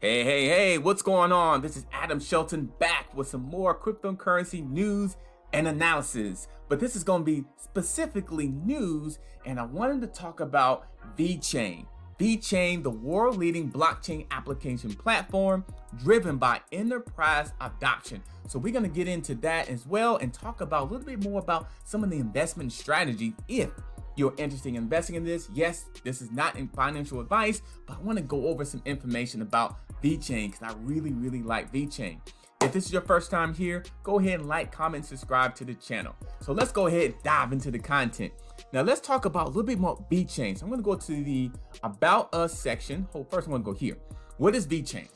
Hey, what's going on? This is Adam Shelton back with some more cryptocurrency news and analysis. But this is going to be specifically news, and I wanted to talk about Vechain. Vechain, the world-leading blockchain application platform driven by enterprise adoption. So we're going to get into that as well and talk about a little bit more about some of the investment strategy if you're interested in investing in this. Yes, this is not in financial advice, but I want to go over some information about Vechain because I really like Vechain. If this is your first time here, go ahead and like, comment, subscribe to the channel. So let's go ahead and dive into the content. Now let's talk about a little bit more Vechain. So I'm going to go to the About Us section. First, I'm going to go here. What is Vechain?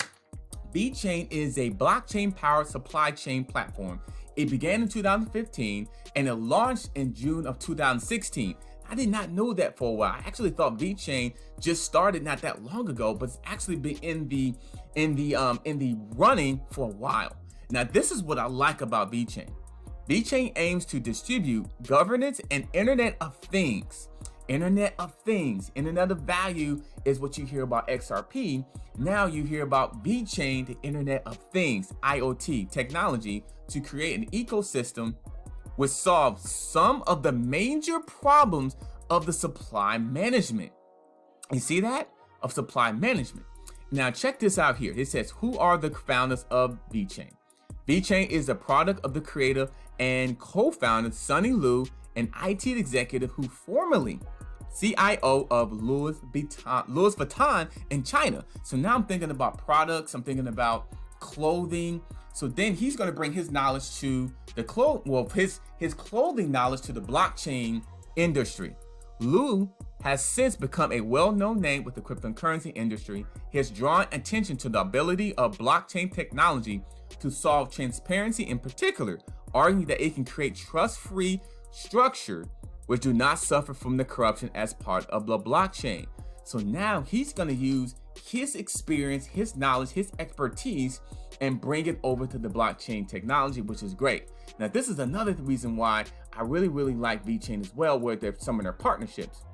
Vechain is a blockchain-powered supply chain platform. It began in 2015 and it launched in June of 2016. I did not know that for a while. I actually thought Vechain just started not that long ago, but it's actually been in the running for a while. Now, this is what I like about Vechain. Vechain aims to distribute governance and Internet of Things. Internet of Things, Internet of Value is what you hear about XRP. Now you hear about Vechain, the Internet of Things, IoT technology, to create an ecosystem which solves some of the major problems of the supply management. You see that? Of supply management. Now check this out here. It says, who are the founders of Vechain? Vechain is the product of the creator and co-founder Sunny Liu, an IT executive who formerly CIO of Louis Vuitton in China. So now I'm thinking about products, I'm thinking about clothing. So then he's going to bring his knowledge to the his clothing knowledge to the blockchain industry. Liu has since become a well-known name with the cryptocurrency industry. He has drawn attention to the ability of blockchain technology to solve transparency in particular, arguing that it can create trust-free structure which do not suffer from the corruption as part of the blockchain. So now he's going to use his experience, his knowledge, his expertise, and bring it over to the blockchain technology, which is great. Now, this is another reason why I really like Vechain as well, where there's some of their partnerships.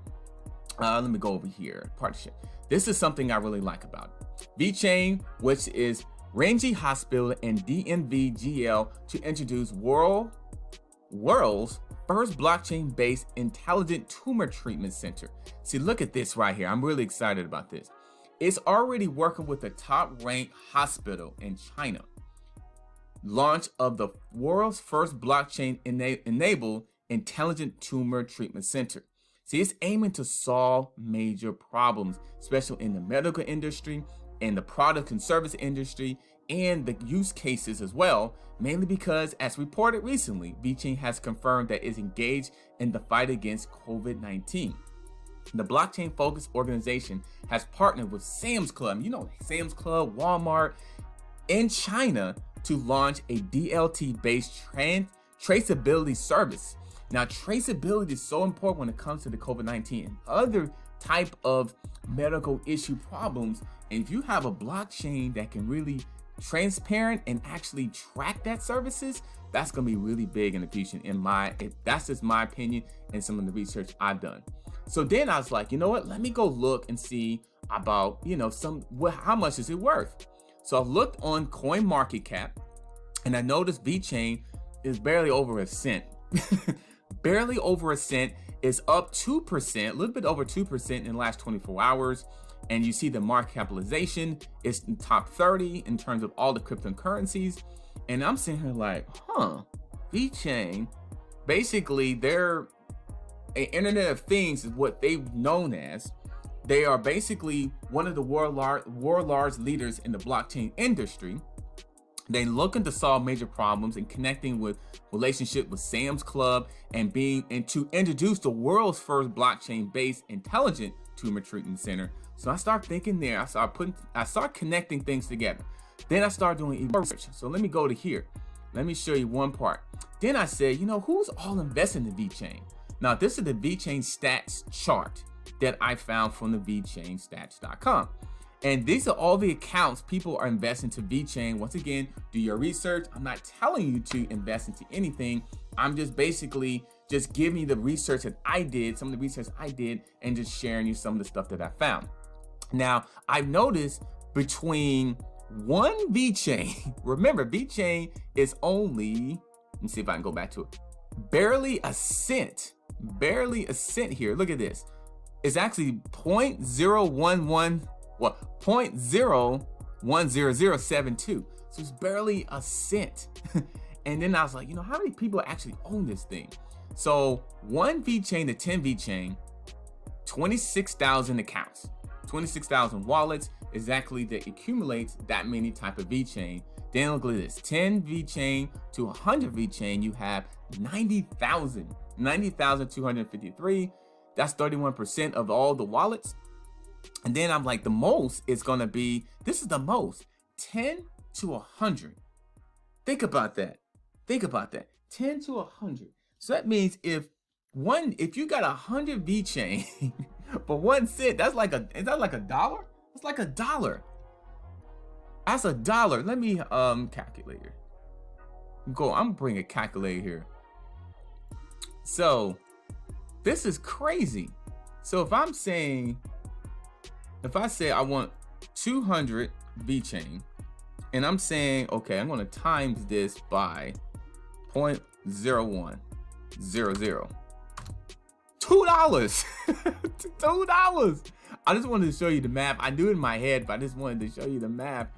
Let me go over here, partnership. This is something I really like about it. Vechain, which is Ranji Hospital and DNVGL to introduce world's first blockchain-based intelligent tumor treatment center. See, look at this right here. I'm really excited about this. It's already working with the top-ranked hospital in China. Launch of the world's first blockchain-enabled intelligent tumor treatment center. See, it's aiming to solve major problems, especially in the medical industry, in the product and service industry, and the use cases as well, mainly because, as reported recently, Vechain has confirmed that it's engaged in the fight against COVID-19. The blockchain-focused organization has partnered with Sam's Club, Sam's Club, Walmart, in China to launch a DLT-based traceability service. Now, traceability is so important when it comes to the COVID-19 and other type of medical issue problems. And if you have a blockchain that can really transparent and actually track that services, that's going to be really big in the future. That's just my opinion and some of the research I've done. So then I was like, you know what? Let me go look and see about, how much is it worth? So I looked on CoinMarketCap and I noticed Vechain is barely over a cent. Barely over a cent. Is up 2%, a little bit over 2% in the last 24 hours. And you see the market capitalization is in top 30 in terms of all the cryptocurrencies. And I'm sitting here like, Vechain, basically they're an Internet of Things is what they've known as. They are basically one of the world large leaders in the blockchain industry. They're looking to solve major problems and connecting with relationship with Sam's Club and to introduce the world's first blockchain-based intelligent tumor treatment center. So I start thinking there. I start connecting things together. Then I start doing research. So let me go to here. Let me show you one part. Then I said, who's all investing in Vechain? Now this is the Vechain Stats chart that I found from the VechainStats.com. And these are all the accounts people are investing to Vechain. Once again, do your research. I'm not telling you to invest into anything. I'm just basically just giving you the research that I did, some of the research I did, and just sharing you some of the stuff that I found. Now, I've noticed between one Vechain. Remember, Vechain is only, let me see if I can go back to it, barely a cent here. Look at this. It's actually 0.011, well, 0.01072. So it's barely a cent. And then I was like, how many people actually own this thing? So 1 Vechain to 10 Vechain, 26,000 accounts, 26,000 wallets, exactly that accumulates that many type of Vechain. Then look at this, 10 Vechain to 100 Vechain, you have 90,253. That's 31% of all the wallets. And then I'm like, the most is gonna be, this is the most, 10 to 100. Think about that. 10 to 100. So that means if you got 100 Vechain for 1 cent, is that like $1? It's like $1. That's $1. Let me calculator. I'm bringing a calculator here. So this is crazy. So if I say I want 200 Vechain, and I'm saying, okay, I'm gonna times this by 0.0100. $2. $2. I just wanted to show you the math. I knew it in my head, but I just wanted to show you the math.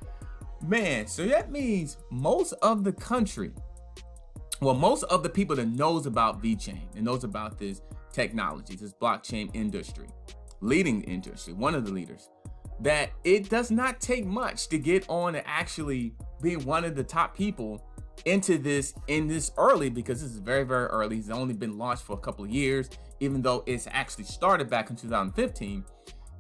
Man, so that means most of the country, well, most of the people that knows about Vechain and knows about this technology, this blockchain industry, leading industry, one of the leaders, that it does not take much to get on and actually be one of the top people into this early, because this is very, very early. It's only been launched for a couple of years, even though it's actually started back in 2015.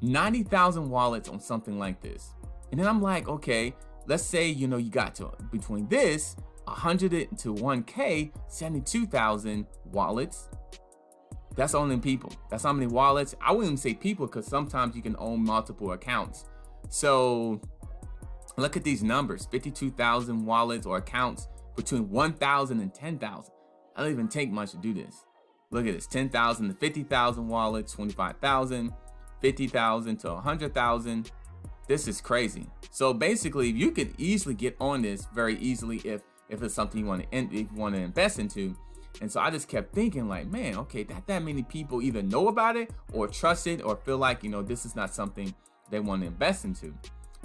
90,000 wallets on something like this. And then I'm like, okay, let's say, you got to between this 100 to 1K, 72,000 wallets. That's only people. That's how many wallets. I wouldn't even say people, because sometimes you can own multiple accounts. So look at these numbers, 52,000 wallets or accounts between 1,000 and 10,000. I don't even take much to do this. Look at this, 10,000 to 50,000 wallets, 25,000, 50,000 to 100,000. This is crazy. So basically, you could easily get on this very easily if it's something you want to invest into. And so I just kept thinking like, man, okay, that many people either know about it or trust it or feel like, this is not something they want to invest into.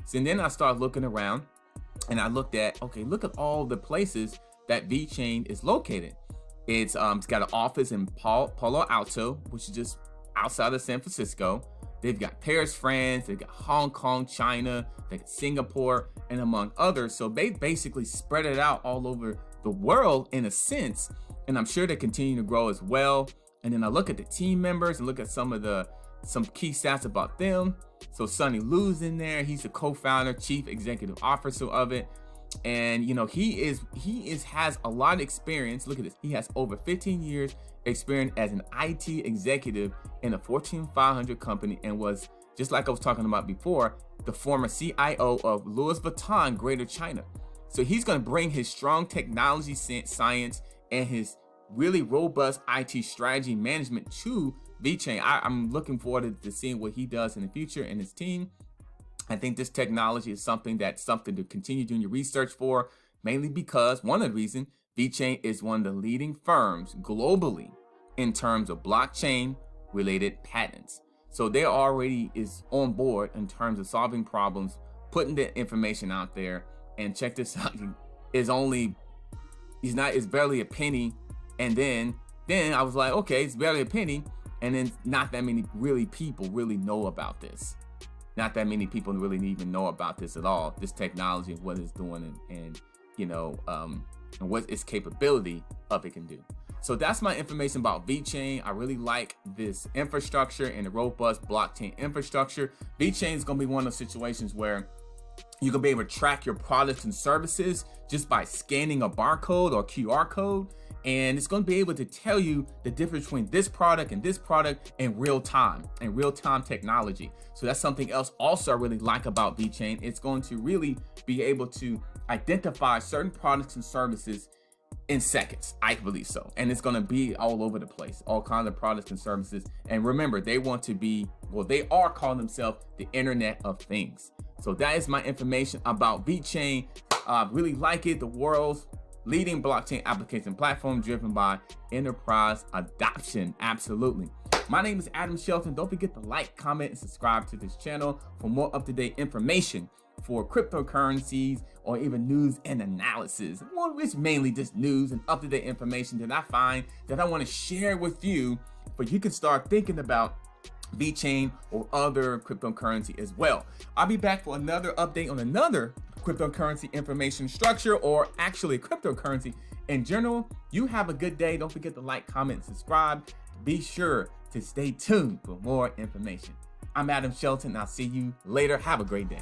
So then I started looking around and I looked at, okay, look at all the places that Vechain is located. It's got an office in Palo Alto, which is just outside of San Francisco. They've got Paris, France, they've got Hong Kong, China, they've got Singapore, and among others. So they basically spread it out all over the world in a sense. And I'm sure they continue to grow as well. And then I look at the team members and look at some key stats about them. So Sonny Lu's in there. He's the co-founder, chief executive officer of it. And he has a lot of experience. Look at this. He has over 15 years experience as an IT executive in a Fortune 500 company, and was, just like I was talking about before, the former CIO of Louis Vuitton Greater China. So he's going to bring his strong technology science and his really robust IT strategy management to Vechain. I'm looking forward to seeing what he does in the future and his team. I think this technology is something to continue doing your research for, mainly because one of the reasons Vechain is one of the leading firms globally in terms of blockchain related patents. So they already is on board in terms of solving problems, putting the information out there. And check this out, it's barely a penny. And then I was like, okay, it's barely a penny. And then not that many people really know about this. Not that many people really even know about this at all, this technology and what it's doing and what its capability of it can do. So that's my information about Vechain. I really like this infrastructure and the robust blockchain infrastructure. Vechain is going to be one of those situations where you can be able to track your products and services just by scanning a barcode or QR code. And it's going to be able to tell you the difference between this product in real time technology. So that's something else also I really like about Vechain. It's going to really be able to identify certain products and services in seconds, I believe so. And it's going to be all over the place, all kinds of products and services. And remember, they are calling themselves the Internet of Things. So that is my information about Vechain. Really like it. The world's leading blockchain application platform driven by enterprise adoption. Absolutely. My name is Adam Shelton. Don't forget to like, comment, and subscribe to this channel for more up-to-date information for cryptocurrencies or even news and analysis. Well, it's mainly just news and up-to-date information that I find that I want to share with you, but you can start thinking about Vechain or other cryptocurrency as well. I'll be back for another update on another cryptocurrency information structure, or actually cryptocurrency in general. You have a good day. Don't forget to like, comment, and subscribe. Be sure to stay tuned for more information. I'm Adam Shelton. I'll see you later. Have a great day.